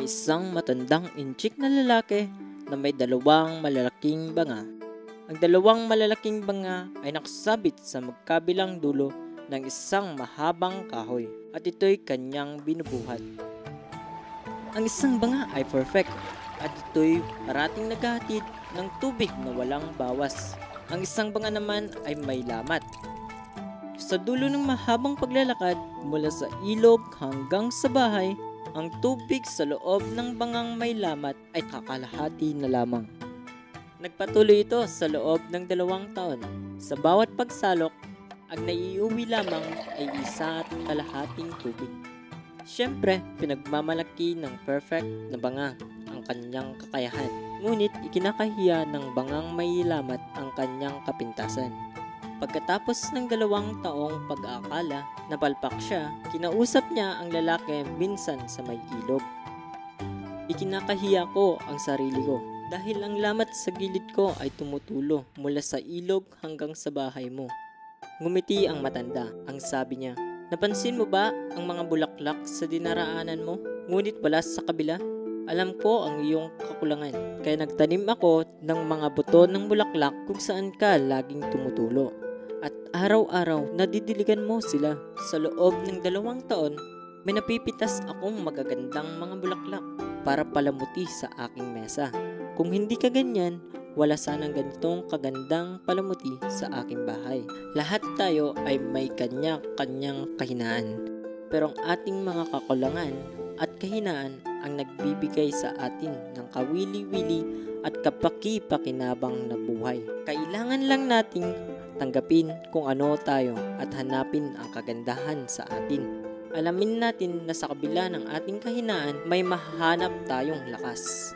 May isang matandang inchik na lalaki na may dalawang malalaking banga. Ang dalawang malalaking banga ay nakasabit sa magkabilang dulo ng isang mahabang kahoy at ito'y kanyang binubuhat. Ang isang banga ay perfect at ito'y parating naghahatid ng tubig na walang bawas. Ang isang banga naman ay may lamat. Sa dulo ng mahabang paglalakad mula sa ilog hanggang sa bahay, ang tubig sa loob ng bangang may lamat ay kakalahati na lamang. Nagpatuloy ito sa loob ng 2 taon. Sa bawat pagsalok, ang naiuwi lamang ay 1.5 tubig. Siyempre, pinagmamalaki ng perfect na banga ang kanyang kakayahan. Ngunit ikinakahiya ng bangang may lamat ang kanyang kapintasan. Pagkatapos ng 2 taong pag-aakala, napalpak siya, kinausap niya ang lalaki minsan sa may ilog. Ikinakahiya ko ang sarili ko dahil ang lamat sa gilid ko ay tumutulo mula sa ilog hanggang sa bahay mo. Ngumiti ang matanda, ang sabi niya, "Napansin mo ba ang mga bulaklak sa dinaraanan mo? Ngunit wala sa kabila? Alam ko ang iyong kakulangan, kaya nagtanim ako ng mga buto ng bulaklak kung saan ka laging tumutulo. At araw-araw nadidiligan mo sila. Sa loob ng 2 taon, may napipitas akong magagandang mga bulaklak para palamuti sa aking mesa. Kung hindi ka ganyan, wala sanang ganitong kagandang palamuti sa aking bahay." Lahat tayo ay may kanya-kanyang kahinaan. Pero ang ating mga kakulangan at kahinaan ang nagbibigay sa atin ng kawili-wili at kapaki-pakinabang na buhay. Kailangan lang nating tanggapin kung ano tayo at hanapin ang kagandahan sa atin. Alamin natin na sa kabila ng ating kahinaan, may mahahanap tayong lakas.